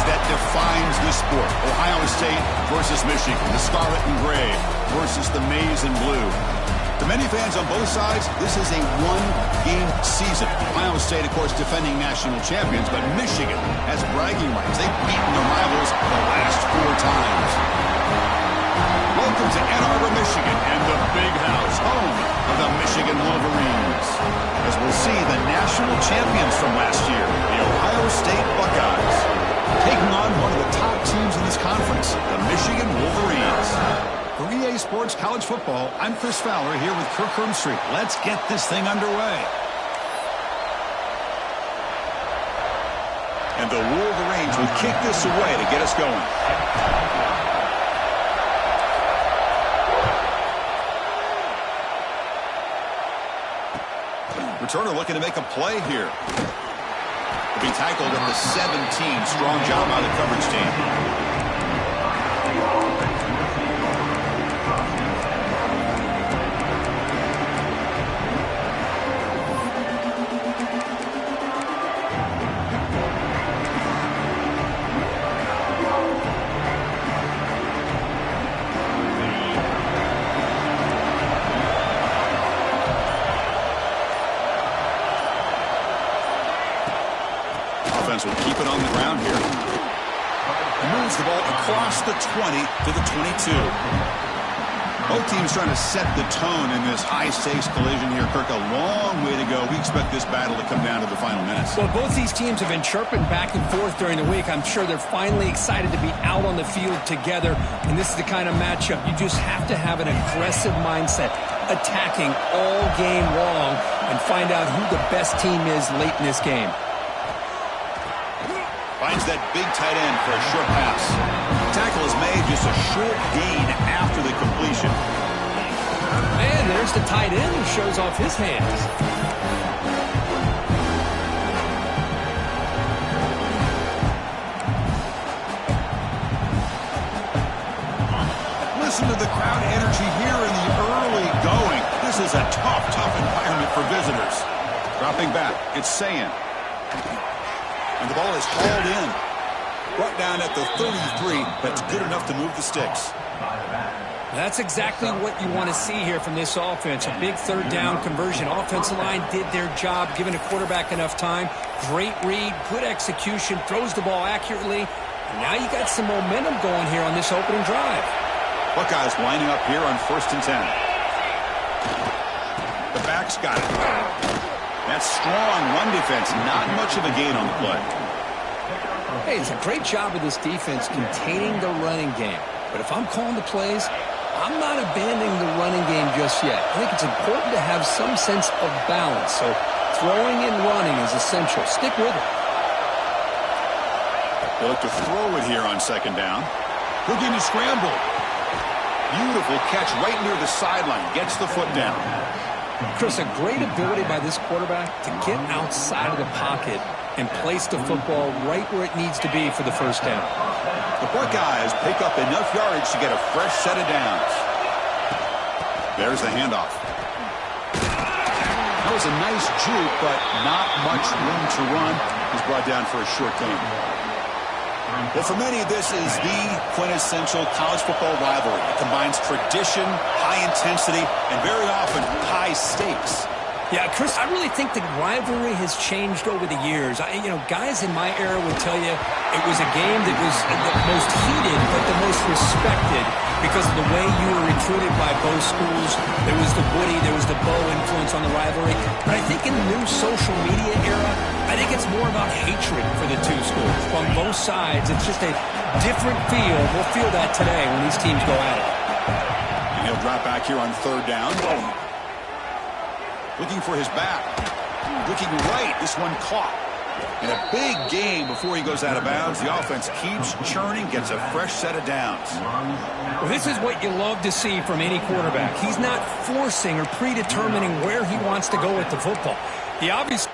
that defines the sport. Ohio State versus Michigan. The scarlet and gray versus the maize and blue. To many fans on both sides, this is a one-game season. Ohio State, of course, defending national champions, but Michigan has bragging rights. They've beaten their rivals the last 4 times. Welcome to Ann Arbor, Michigan, and the Big House, home of the Michigan Wolverines. As we'll see, the national champions from last year, the Ohio State Buckeyes, taking on one of the top teams in this conference, the Michigan Wolverines. For EA Sports College Football, I'm Chris Fowler here with Kirk Hermstreet. Let's get this thing underway. And the Wolverines will kick this away to get us going. Returner looking to make a play here. Will be tackled at the 17. Strong job by the coverage team. Will keep it on the ground here. Moves the ball across the 20 to the 22. Both teams trying to set the tone in this high-stakes collision here. Kirk, a long way to go. We expect this battle to come down to the final minutes. Well, both these teams have been chirping back and forth during the week. I'm sure they're finally excited to be out on the field together. And this is the kind of matchup you just have to have an aggressive mindset, attacking all game long, and find out who the best team is late in this game. Finds that big tight end for a short pass. Tackle is made, just a short gain after the completion. And there's the tight end who shows off his hands. Listen to the crowd energy here in the early going. This is a tough environment for visitors. Dropping back, it's Sayan. And the ball is hauled in. Brought down at the 33. That's good enough to move the sticks. That's exactly what you want to see here from this offense. A big third down conversion. Offensive line did their job, giving a quarterback enough time. Great read, good execution, throws the ball accurately. And now you got some momentum going here on this opening drive. Buckeyes lining up here on 1st and 10. The back's got it. That's strong run defense. Not much of a gain on the play. Hey, it's a great job of this defense containing the running game. But if I'm calling the plays, I'm not abandoning the running game just yet. I think it's important to have some sense of balance. So throwing and running is essential. Stick with it. They look to throw it here on 2nd down. Looking to scramble. Beautiful catch right near the sideline. Gets the foot down. Chris, a great ability by this quarterback to get outside of the pocket and place the football right where it needs to be for the 1st down. The Buckeyes pick up enough yardage to get a fresh set of downs. There's the handoff. That was a nice juke, but not much room to run. He's brought down for a short gain. Well, for many, this is the quintessential college football rivalry. It combines tradition, high intensity, and very often high stakes. Yeah, Chris, I really think the rivalry has changed over the years. Guys in my era would tell you it was a game that was the most heated but the most respected because of the way you were recruited by both schools. There was the Woody, there was the Bo influence on the rivalry. But I think in the new social media era, I think it's more about hatred for the two schools. On both sides, it's just a different feel. We'll feel that today when these teams go at it. And he'll drop back here on 3rd down. Looking for his back. Looking right. This one caught. And a big gain before he goes out of bounds. The offense keeps churning, gets a fresh set of downs. Well, this is what you love to see from any quarterback. He's not forcing or predetermining where he wants to go with the football. He obviously...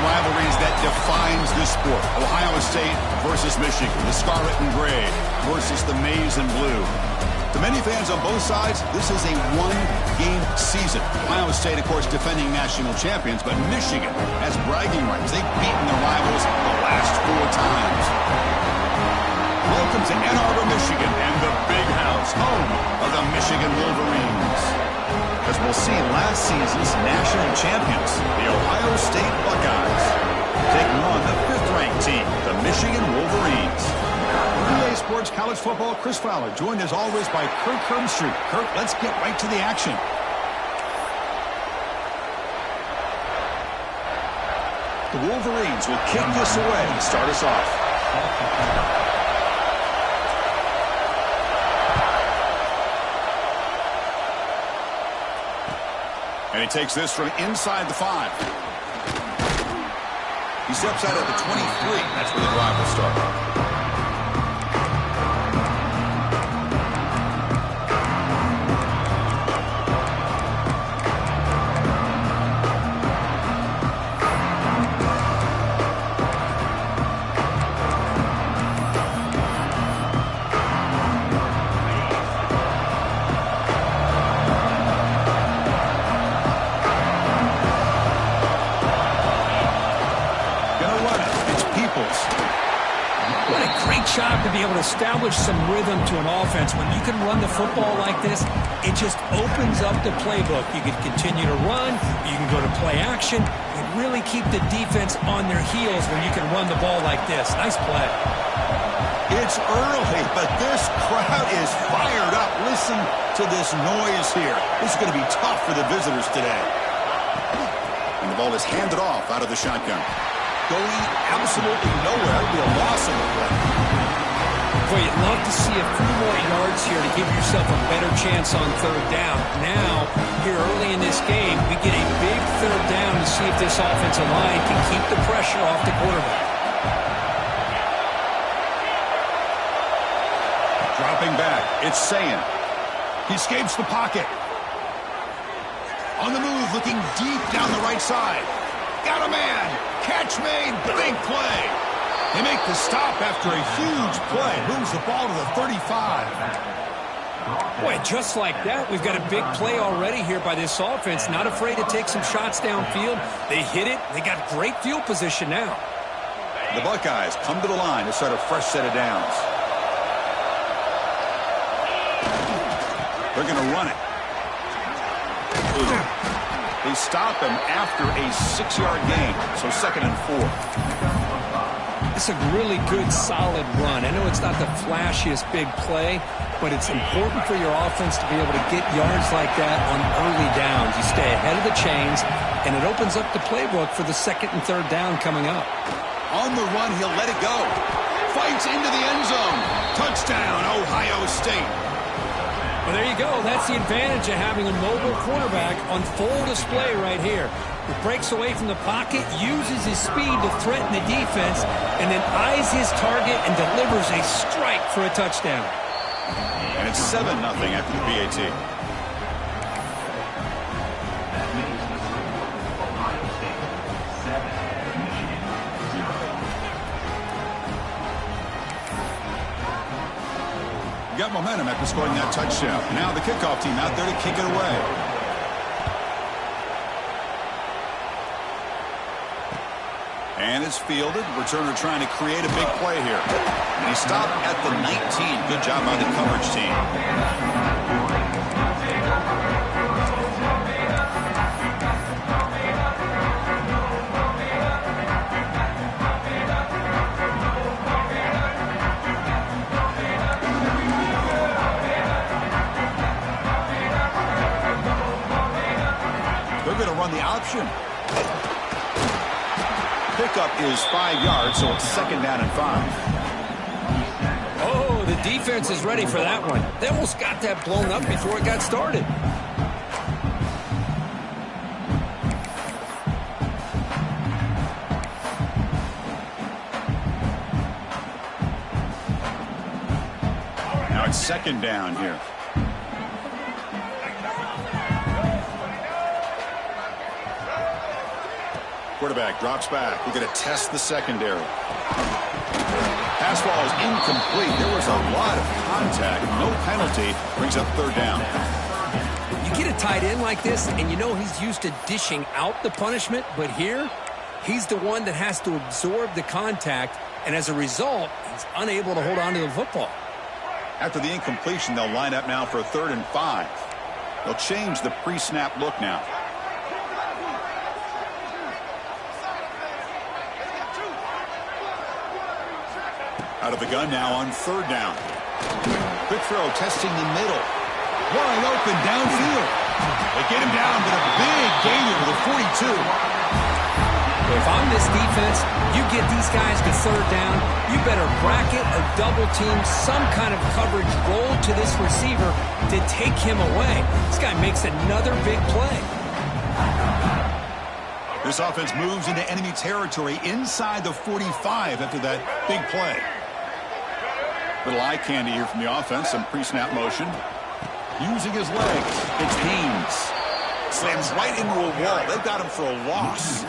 rivalries that defines this sport. Ohio State versus Michigan. The scarlet and gray versus the maize and blue. To many fans on both sides, this is a one-game season. Ohio State, of course, defending national champions, but Michigan has bragging rights. They've beaten their rivals the last 4 times. Welcome to Ann Arbor, Michigan, and the Big House, home of the Michigan Wolverines. As we'll see, last season's national champions, the Ohio State Buckeyes, taking on the 5th-ranked team, the Michigan Wolverines. EA Sports College Football, Chris Fowler, joined as always by Kirk Herbstreit. Kirk, let's get right to the action. The Wolverines will kick this away to start us off. And he takes this from inside the 5. He steps out at the 23. That's where the drive will start. to be able to establish some rhythm to an offense. When you can run the football like this, it just opens up the playbook. You can continue to run. You can go to play action. You really keep the defense on their heels when you can run the ball like this. Nice play. It's early, but this crowd is fired up. Listen to this noise here. This is going to be tough for the visitors today. And the ball is handed off out of the shotgun. Going absolutely nowhere. It'll be a loss in the play. Boy, you'd love to see a few more yards here to give yourself a better chance on third down. Now, here early in this game, we get a big third down to see if this offensive line can keep the pressure off the quarterback. Dropping back, it's Sayan. He escapes the pocket. On the move, looking deep down the right side. Got a man. Catch made. Big play. They make the stop after a huge play. Moves the ball to the 35. Boy, just like that, we've got a big play already here by this offense. Not afraid to take some shots downfield. They hit it. They got great field position now. The Buckeyes come to the line to start a fresh set of downs. They're going to run it. They stop him after a 6-yard gain, so 2nd and 4. It's a really good, solid run. I know it's not the flashiest big play, but it's important for your offense to be able to get yards like that on early downs. You stay ahead of the chains, and it opens up the playbook for the 2nd and 3rd down coming up. On the run, he'll let it go. Fights into the end zone. Touchdown, Ohio State. Well, there you go. That's the advantage of having a mobile quarterback on full display right here. He breaks away from the pocket, uses his speed to threaten the defense, and then eyes his target and delivers a strike for a touchdown. And it's 7-0 after the PAT. Got momentum after scoring that touchdown. Now the kickoff team out there to kick it away. And it's fielded. Returner trying to create a big play here. And he stopped at the 19. Good job by the coverage team. They're going to run the option. Pickup is 5 yards, so it's 2nd down and 5. Oh, the defense is ready for that one. They almost got that blown up before it got started. Now it's 2nd down here. Quarterback drops back. We're going to test the secondary. Pass ball is incomplete. There was a lot of contact. No penalty. Brings up 3rd down. You get a tight end like this, and you know he's used to dishing out the punishment, but here, he's the one that has to absorb the contact, and as a result, he's unable to hold on to the football. After the incompletion, they'll line up now for a 3rd and 5. They'll change the pre-snap look now. Out of the gun now on 3rd down. Quick throw testing the middle. Wide open downfield. They get him down, but a big gain to the 42. If I'm this defense, you get these guys to 3rd down, you better bracket or double team some kind of coverage roll to this receiver to take him away. This guy makes another big play. This offense moves into enemy territory inside the 45 after that big play. Little eye candy here from the offense. Some pre-snap motion. Using his legs. It's Haynes. Slams right into a wall. They've got him for a loss.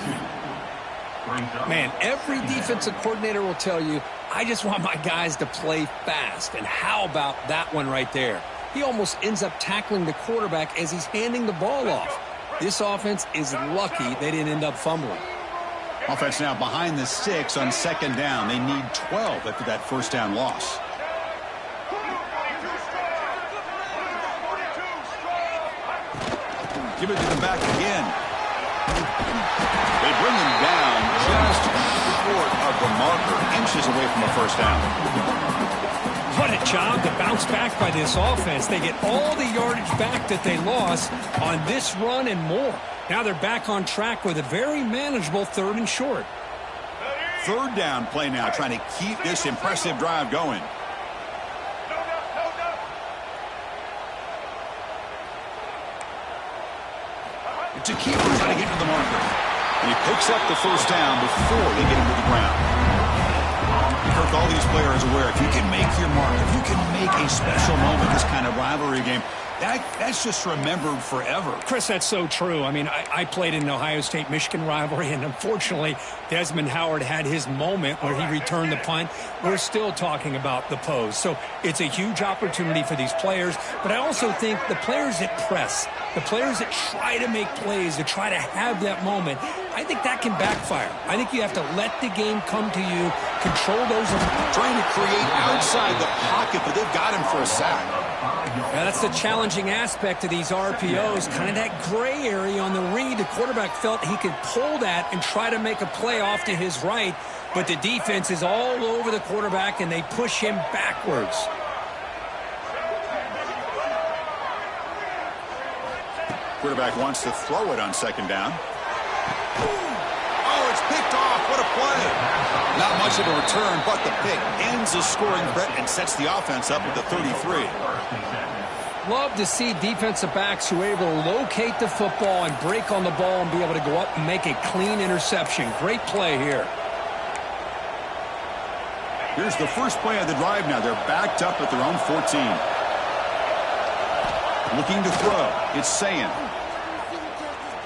Man, every defensive coordinator will tell you, I just want my guys to play fast. And how about that one right there? He almost ends up tackling the quarterback as he's handing the ball off. This offense is lucky they didn't end up fumbling. Offense now behind the 6 on 2nd down. They need 12 after that 1st down loss. Give it to the back again. They bring him down just short of the marker, inches away from a first down. What a job to bounce back by this offense. They get all the yardage back that they lost on this run and more. Now they're back on track with a very manageable 3rd and short. Third down play now, trying to keep this impressive drive going. It's a keeper trying to get to the marker. And he picks up the first down before they get him to the ground. Kirk, all these players are aware if you can make your mark, if you can make a special moment, this kind of rivalry game, that's just remembered forever. Chris, that's so true. I mean, I played in the Ohio State-Michigan rivalry, and unfortunately, Desmond Howard had his moment where he returned the punt. We're still talking about the pose. So it's a huge opportunity for these players, but I also think the players that press, the players that try to make plays, that try to have that moment, I think that can backfire. I think you have to let the game come to you, control those. Trying to create outside the pocket, but they've got him for a sack. Yeah, that's the challenging aspect of these RPOs, kind of that gray area on the read. The quarterback felt he could pull that and try to make a play off to his right, but the defense is all over the quarterback, and they push him backwards. Quarterback wants to throw it on 2nd down. Oh, it's picked off. What a play. Not much of a return, but the pick ends the scoring threat and sets the offense up at the 33. Love to see defensive backs who are able to locate the football and break on the ball and be able to go up and make a clean interception. Great play here. Here's the first play of the drive now. They're backed up at their own 14. Looking to throw. It's Sayin.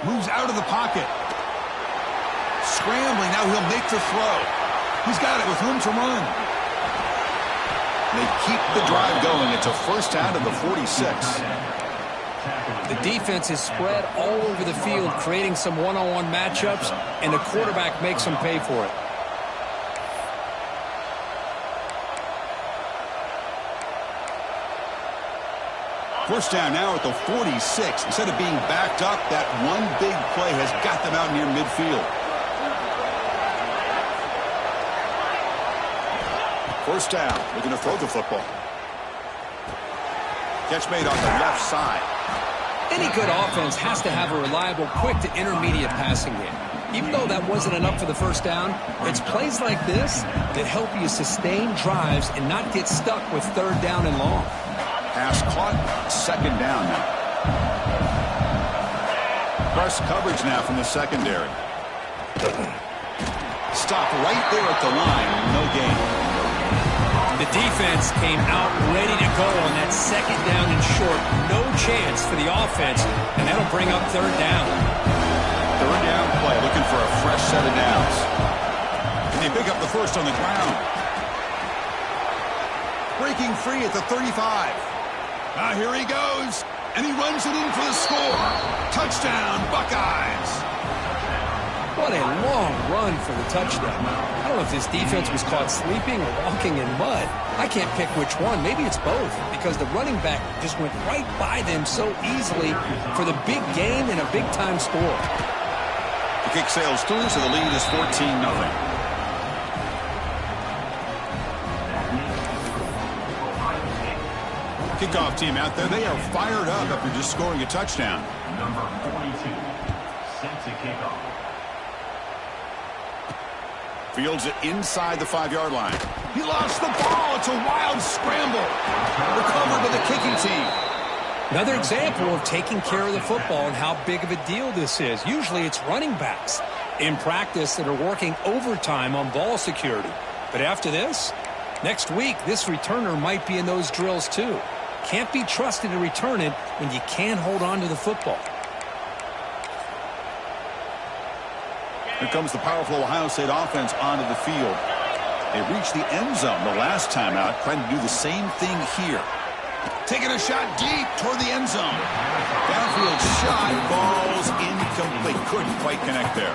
Moves out of the pocket. Scrambling. Now he'll make the throw. He's got it with room to run. They keep the drive going. It's a first down to the 46. The defense is spread all over the field, creating some one-on-one matchups, and the quarterback makes them pay for it. First down now at the 46. Instead of being backed up, that one big play has got them out near midfield. First down, looking to throw the football. Catch made on the left side. Any good offense has to have a reliable, quick to intermediate passing game. Even though that wasn't enough for the first down, it's plays like this that help you sustain drives and not get stuck with 3rd down and long. Pass caught, 2nd down now. Press coverage now from the secondary. Stop right there at the line, no gain. The defense came out ready to go on that 2nd down and short. No chance for the offense, and that'll bring up 3rd down. 3rd down play, looking for a fresh set of downs. And they pick up the first on the ground. Breaking free at the 35. Now here he goes, and he runs it in for the score. Touchdown, Buckeyes. What a long run for the touchdown. I don't know if this defense was caught sleeping or walking in mud. I can't pick which one. Maybe it's both, because the running back just went right by them so easily for the big gain and a big-time score. The kick sails through, so the lead is 14-0. Kickoff team out there. They are fired up after just scoring a touchdown. Number 42, set to kick off. Fields it inside the 5-yard line. He lost the ball. It's a wild scramble. Recovered by the kicking team. Another example of taking care of the football and how big of a deal this is. Usually it's running backs in practice that are working overtime on ball security. But after this, next week, this returner might be in those drills too. Can't be trusted to return it when you can't hold on to the football. Here comes the powerful Ohio State offense onto the field. They reached the end zone the last time out, trying to do the same thing here. Taking a shot deep toward the end zone. Downfield shot, ball's incomplete. Couldn't quite connect there.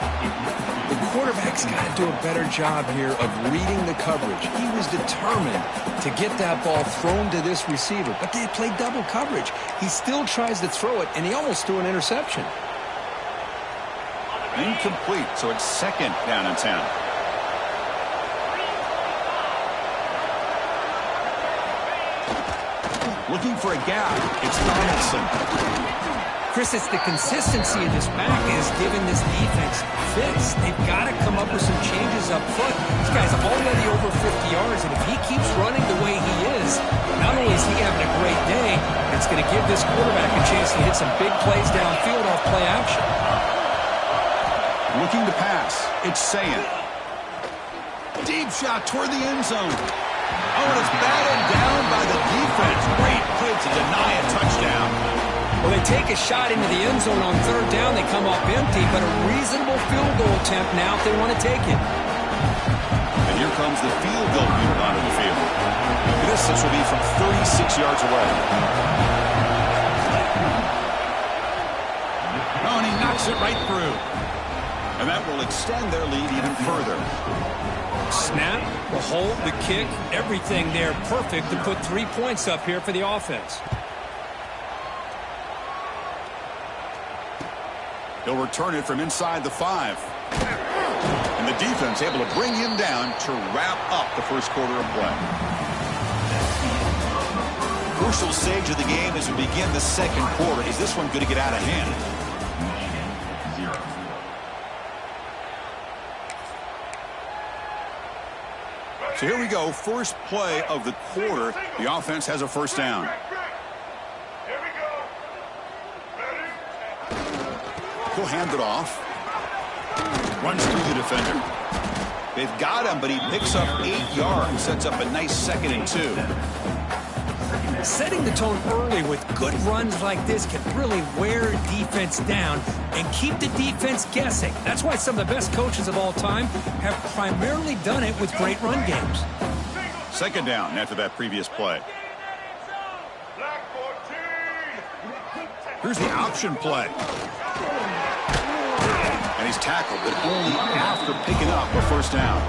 The quarterback's got to do a better job here of reading the coverage. He was determined to get that ball thrown to this receiver, but they played double coverage. He still tries to throw it, and he almost threw an interception. Incomplete, so it's 2nd down and 10. Looking for a gap. It's Donaldson. Chris, it's the consistency of this back is giving this defense fits. They've got to come up with some changes up front. This guy's already over 50 yards, and if he keeps running the way he is, not only is he having a great day, it's going to give this quarterback a chance to hit some big plays downfield off play action. Looking to pass. It's Sayan. Deep shot toward the end zone. Oh, and it's batted down by the defense. Great play to deny a touchdown. Well, they take a shot into the end zone on 3rd down. They come up empty, but a reasonable field goal attempt now if they want to take it. And here comes the field goal unit onto the field. This will be from 36 yards away. Oh, and he knocks it right through. And that will extend their lead even further. Snap, the hold, the kick, everything there perfect to put 3 points up here for the offense. He'll return it from inside the 5. And the defense able to bring him down to wrap up the first quarter of play. Crucial stage of the game as we begin the second quarter. Is this one going to get out of hand? So here we go, first play of the quarter. The offense has a first down. He'll hand it off. Runs through the defender. They've got him, but he picks up 8 yards. Sets up a nice 2nd and 2. Setting the tone early with good runs like this can really wear defense down and keep the defense guessing. That's why some of the best coaches of all time have primarily done it with great run games. 2nd down after that previous play. Here's the option play. And he's tackled, but only after picking up a first down.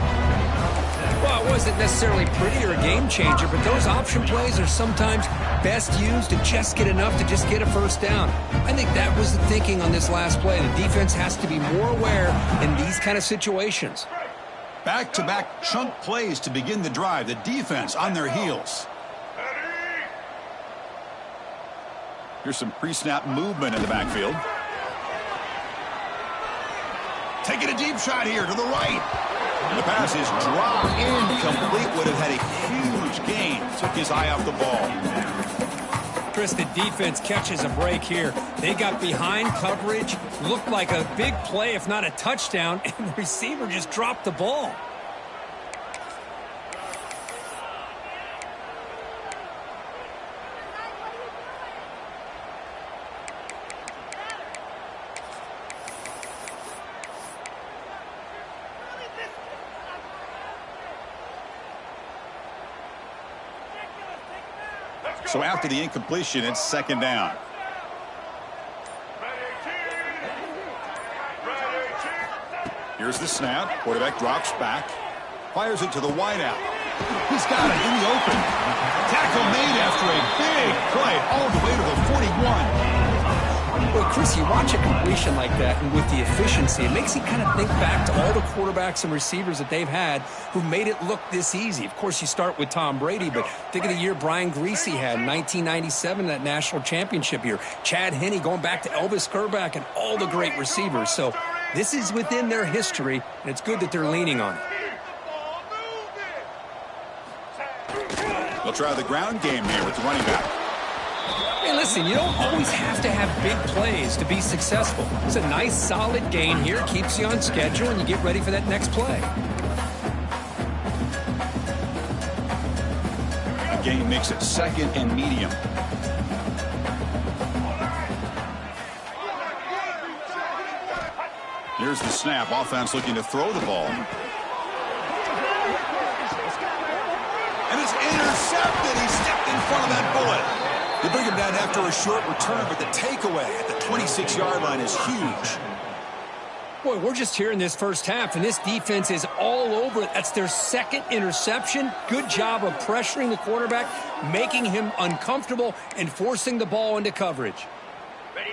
Well, it wasn't necessarily pretty or a game changer, but those option plays are sometimes best used to just get enough to just get a first down. I think that was the thinking on this last play. The defense has to be more aware in these kind of situations. Back-to-back chunk plays to begin the drive. The defense on their heels. Here's some pre-snap movement in the backfield. Taking a deep shot here to the right. The pass is dropped. Incomplete. Would have had a huge gain. Took his eye off the ball. Chris, the defense catches a break here. They got behind coverage. Looked like a big play, if not a touchdown, and the receiver just dropped the ball. So after the incompletion, it's 2nd down. Here's the snap. Quarterback drops back. Fires it to the wideout. He's got it in the open. Tackle made after a big play all the way to the 41. Well, Chris, you watch a completion like that, and with the efficiency, it makes you kind of think back to all the quarterbacks and receivers that they've had who made it look this easy. Of course, you start with Tom Brady, but think of the year Brian Griese had in 1997, that national championship year. Chad Henne going back to Elvis Grbac and all the great receivers. So this is within their history, and it's good that they're leaning on it. They'll try the ground game here with the running back. Hey, listen, you don't always have to have big plays to be successful. It's a nice, solid gain here. Keeps you on schedule, and you get ready for that next play. The gain makes it 2nd and medium. Here's the snap. Offense looking to throw the ball. And it's intercepted. He stepped in front of that bullet. They bring him down after a short return, but the takeaway at the 26-yard line is huge. Boy, we're just here in this first half, and this defense is all over it. That's their second interception. Good job of pressuring the quarterback, making him uncomfortable, and forcing the ball into coverage.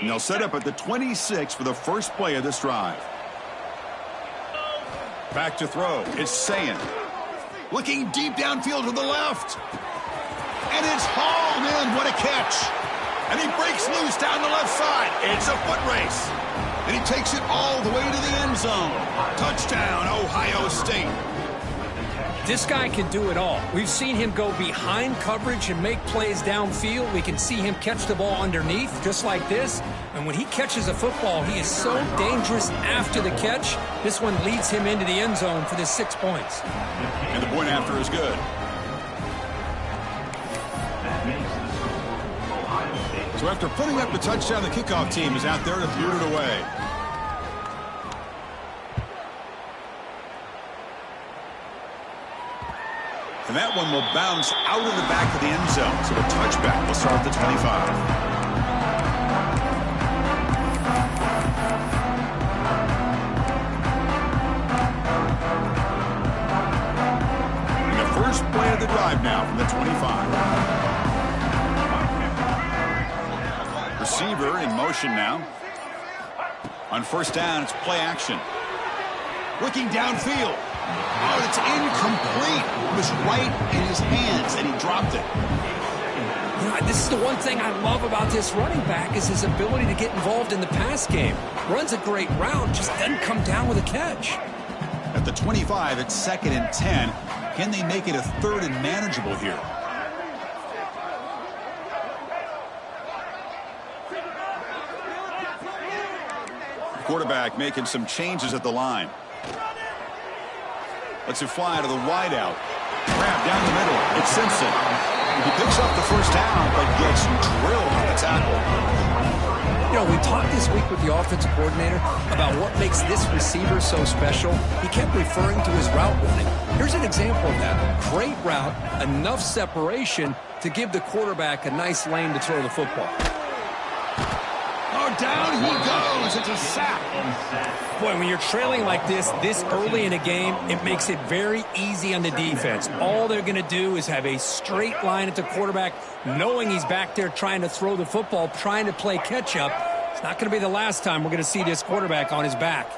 And they'll set up at the 26 for the first play of this drive. Back to throw. It's Sayin. Looking deep downfield to the left. And it's hauled in. What a catch. And he breaks loose down the left side. It's a foot race. And he takes it all the way to the end zone. Touchdown, Ohio State. This guy can do it all. We've seen him go behind coverage and make plays downfield. We can see him catch the ball underneath, just like this. And when he catches a football, he is so dangerous after the catch. This one leads him into the end zone for the 6 points. And the point after is good. So after putting up the touchdown, the kickoff team is out there to boot it away. And that one will bounce out of the back of the end zone. So a touchback will start at the 25. And the first play of the drive now from the 25. Receiver in motion now. On first down, it's play action. Looking downfield. Oh, it's incomplete. It was right in his hands, and he dropped it. You know, this is the one thing I love about this running back is his ability to get involved in the pass game. Runs a great route, just doesn't come down with a catch. At the 25, it's 2nd and 10. Can they make it a 3rd and manageable here? Quarterback making some changes at the line. Lets it fly to the wideout. Grab down the middle. It's Simpson. He picks up the first down, but gets drilled on the tackle. You know, we talked this week with the offensive coordinator about what makes this receiver so special. He kept referring to his route running. Here's an example of that. Great route, enough separation to give the quarterback a nice lane to throw the football. Oh, down he goes. It's a sack. Boy, when you're trailing like this early in a game, it makes it very easy on the defense. All they're going to do is have a straight line at the quarterback, knowing he's back there trying to throw the football, trying to play catch-up. It's not going to be the last time we're going to see this quarterback on his back.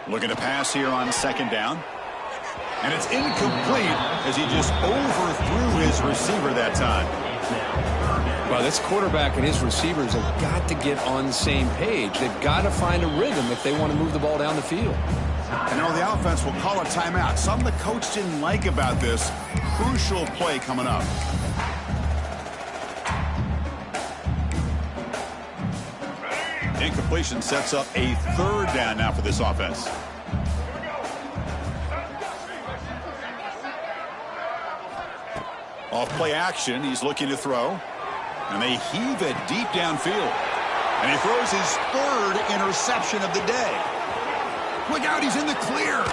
Looking to pass here on 2nd down. And it's incomplete as he just overthrew his receiver that time. Well, this quarterback and his receivers have got to get on the same page. They've got to find a rhythm if they want to move the ball down the field. I know the offense will call a timeout. Something the coach didn't like about this crucial play coming up. Incompletion sets up a 3rd down now for this offense. Off play action, he's looking to throw. And they heave it deep downfield. And he throws his 3rd interception of the day. Look out, he's in the clear.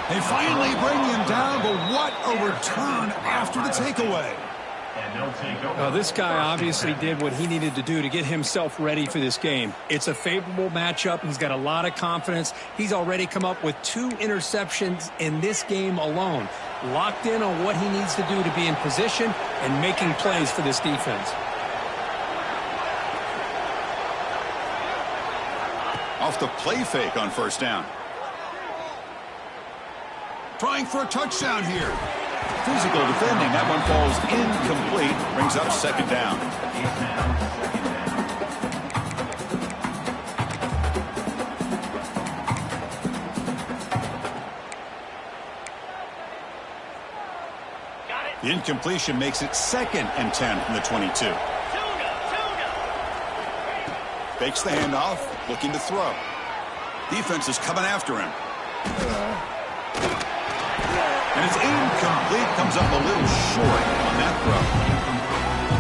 They finally bring him down, but what a return after the takeaway. This guy obviously did what he needed to do to get himself ready for this game. It's a favorable matchup. He's got a lot of confidence. He's already come up with 2 interceptions in this game alone. Locked in on what he needs to do to be in position and making plays for this defense. Off the play fake on first down. Trying for a touchdown here. Physical defending. That one falls incomplete. Brings up 2nd down. The incompletion makes it 2nd and 10 from the 22. Fakes the handoff, looking to throw. Defense is coming after him. And it's incomplete, comes up a little short on that throw.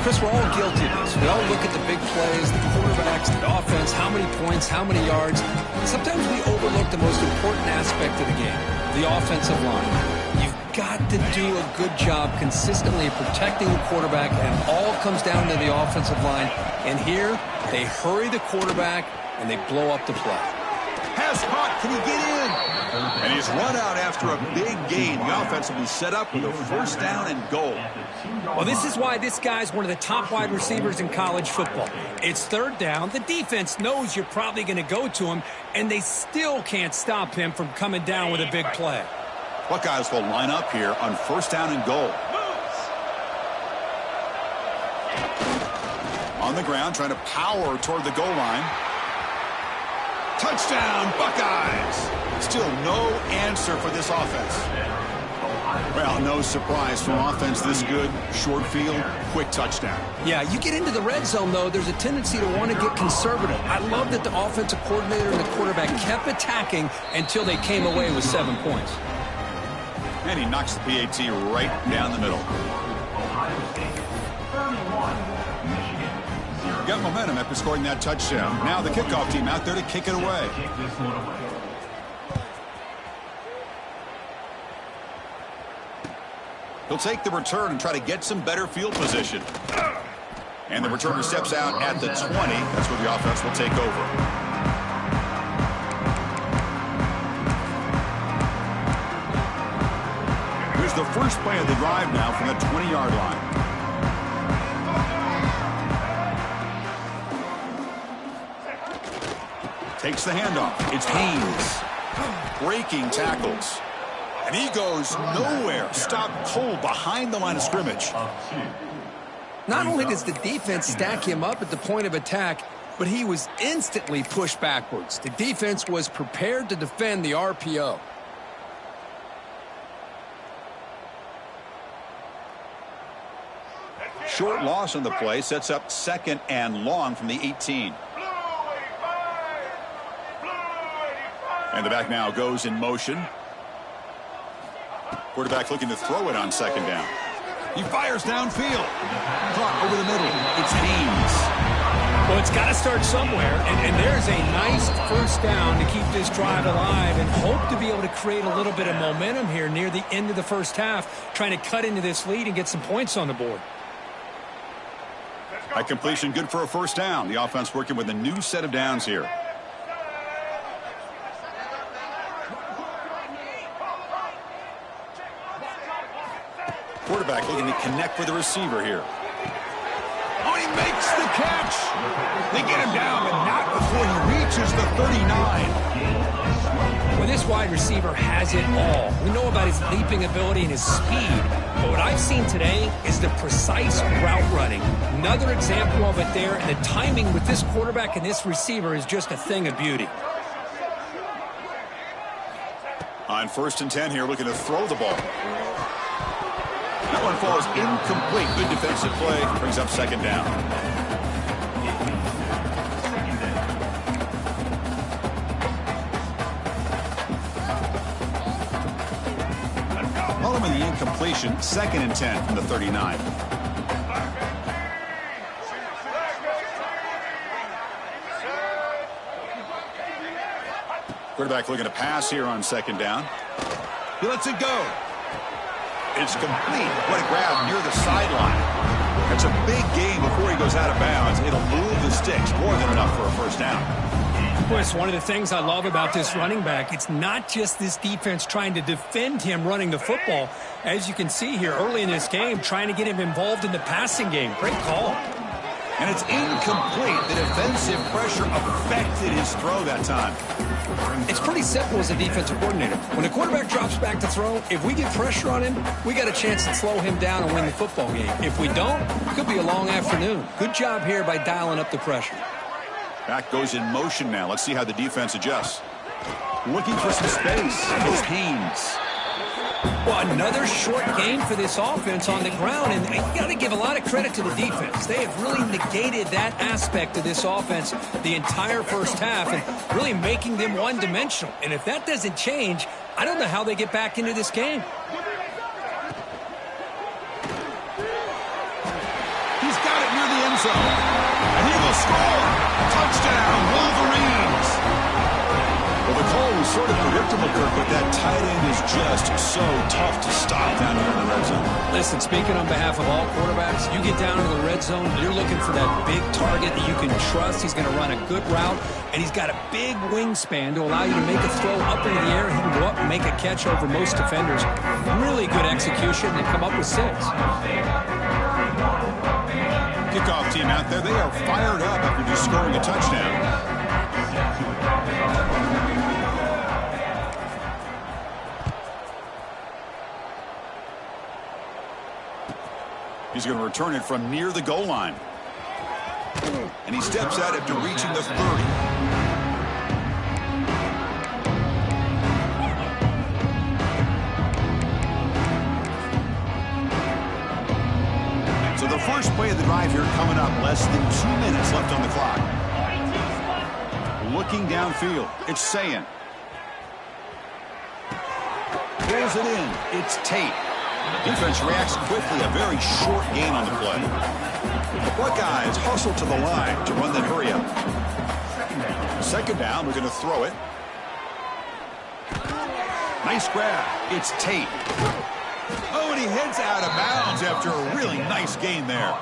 Chris, we're all guilty of this. We all look at the big plays, the quarterbacks, the offense, how many points, how many yards. Sometimes we overlook the most important aspect of the game, the offensive line. You've got to do a good job consistently protecting the quarterback, and it all comes down to the offensive line. And here, they hurry the quarterback, and they blow up the play. Pass caught. Can he get in? And he's run out after a big gain. The offense will be set up with a first down and goal. Well, this is why this guy's one of the top wide receivers in college football. It's third down. The defense knows you're probably going to go to him, and they still can't stop him from coming down with a big play. Buckeyes will line up here on first down and goal. On the ground, trying to power toward the goal line. Touchdown, Buckeyes! Still no answer for this offense. Well, no surprise from offense this good. Short field, quick touchdown. Yeah, you get into the red zone, though, there's a tendency to want to get conservative. I love that the offensive coordinator and the quarterback kept attacking until they came away with 7 points. And he knocks the PAT right down the middle. Got momentum after scoring that touchdown. Now the kickoff team out there to kick it away. He'll take the return and try to get some better field position. And the returner steps out at the 20. That's where the offense will take over. Here's the first play of the drive now from the 20-yard line. Takes the handoff. It's Haynes. Breaking tackles. And he goes nowhere. Stopped cold behind the line of scrimmage. Not only does the defense stack him up at the point of attack, but he was instantly pushed backwards. The defense was prepared to defend the RPO. Short loss on the play sets up second and long from the 18. And the back now goes in motion. Quarterback looking to throw it on second down. He fires downfield. Caught over the middle. It's Haynes. Well, it's got to start somewhere, and there's a nice first down to keep this drive alive and hope to be able to create a little bit of momentum here near the end of the first half, trying to cut into this lead and get some points on the board. High completion, good for a first down. The offense working with a new set of downs here. Quarterback looking to connect with the receiver here. Oh, he makes the catch. They get him down, but not before he reaches the 39. Well, this wide receiver has it all. We know about his leaping ability and his speed, but what I've seen today is the precise route running. Another example of it there, and the timing with this quarterback and this receiver is just a thing of beauty. On 1st and 10 here, looking to throw the ball. That one falls incomplete. Good defensive play. Brings up second down. Following the incompletion, 2nd and 10 from the 39. Quarterback looking to pass here on second down. He lets it go. It's complete. What a grab near the sideline. That's a big gain before he goes out of bounds. It'll move the sticks. More than enough for a first down. Well, it's one of the things I love about this running back. It's not just this defense trying to defend him running the football. As you can see here early in this game, trying to get him involved in the passing game. Great call. And it's incomplete. The defensive pressure affected his throw that time. It's pretty simple as a defensive coordinator. When the quarterback drops back to throw, if we get pressure on him, we got a chance to slow him down and win the football game. If we don't, it could be a long afternoon. Good job here by dialing up the pressure. Back goes in motion now. Let's see how the defense adjusts. Looking for some space. It's Haynes. Well, another short game for this offense on the ground, and you got to give a lot of credit to the defense. They have really negated that aspect of this offense the entire first half and really making them one-dimensional. And if that doesn't change, I don't know how they get back into this game. He's got it near the end zone. And he will score. Touchdown, Wolverines. Well, the call was sort of predictable, Kirk, but that tight end is just so tough to stop down here in the red zone. Listen, speaking on behalf of all quarterbacks, you get down to the red zone, you're looking for that big target that you can trust. He's going to run a good route, and he's got a big wingspan to allow you to make a throw up into the air. He can go up and make a catch over most defenders. Really good execution. They come up with 6. Kickoff team out there, they are fired up after just scoring a touchdown. He's going to return it from near the goal line. And he steps out after reaching the 30. So the first play of the drive here coming up, less than 2 minutes left on the clock. Looking downfield, it's Sayin. Pulls it in, it's Tate. Defense reacts quickly, a very short gain on the play. The Buckeyes hustle to the line to run that hurry up. Second down, we're going to throw it. Nice grab, it's Tate. Oh, and he heads out of bounds after a really nice gain there.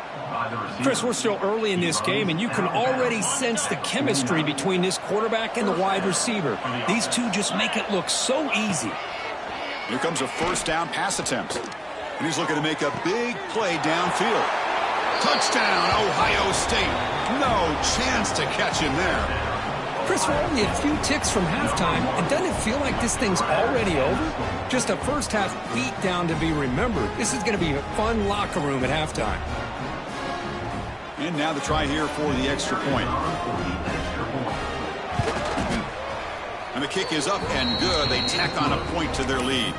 Chris, we're still early in this game, and you can already sense the chemistry between this quarterback and the wide receiver. These two just make it look so easy. Here comes a first down pass attempt. And he's looking to make a big play downfield. Touchdown, Ohio State. No chance to catch him there. Chris, we're only a few ticks from halftime, and doesn't it feel like this thing's already over? Just a first half beat down to be remembered. This is going to be a fun locker room at halftime. And now the try here for the extra point. And the kick is up and good. They tack on a point to their lead.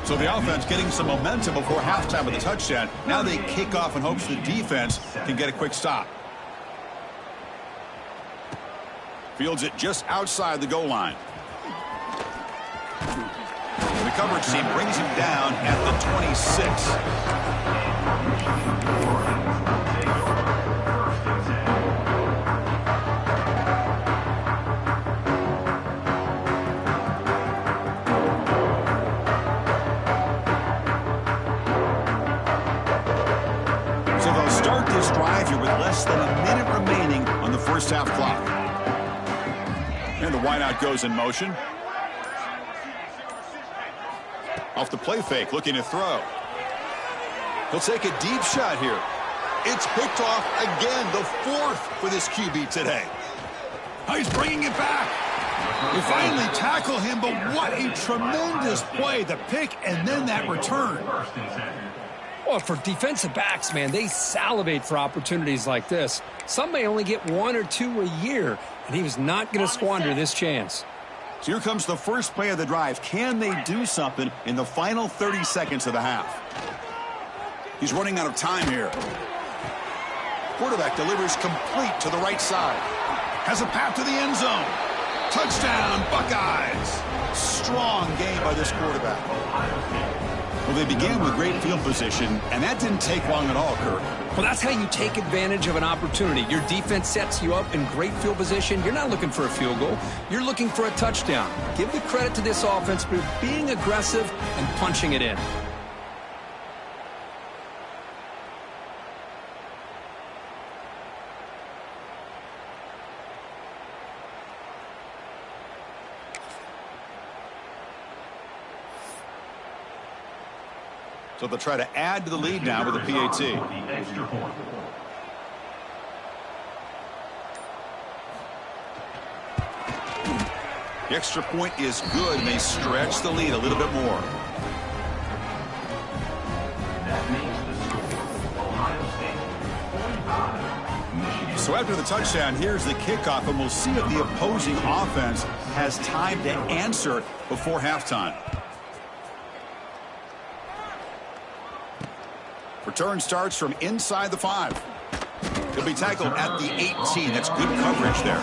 So the offense getting some momentum before halftime with a touchdown. Now they kick off in hopes the defense can get a quick stop. Fields it just outside the goal line. The coverage team brings him down at the 26. So they'll start this drive here with less than a minute remaining on the first half clock. And the wideout goes in motion. Off the play fake, looking to throw. He'll take a deep shot here. It's picked off again, the 4th for this QB today. Oh, he's bringing it back. We finally tackle him, but what a tremendous play. The pick and then that return. Well, for defensive backs, man, they salivate for opportunities like this. Some may only get 1 or 2 a year, and he was not going to squander this chance. So here comes the first play of the drive. Can they do something in the final 30 seconds of the half? He's running out of time here. Quarterback delivers complete to the right side. Has a path to the end zone. Touchdown, Buckeyes. Strong game by this quarterback. Well, they began with great field position, and that didn't take long at all, Kirk. Well, that's how you take advantage of an opportunity. Your defense sets you up in great field position. You're not looking for a field goal. You're looking for a touchdown. Give the credit to this offense for being aggressive and punching it in. So they'll try to add to the lead now with a PAT. The extra point is good, and they stretch the lead a little bit more. So after the touchdown, here's the kickoff, and we'll see if the opposing offense has time to answer before halftime. Return starts from inside the 5. He'll be tackled at the 18. That's good coverage there.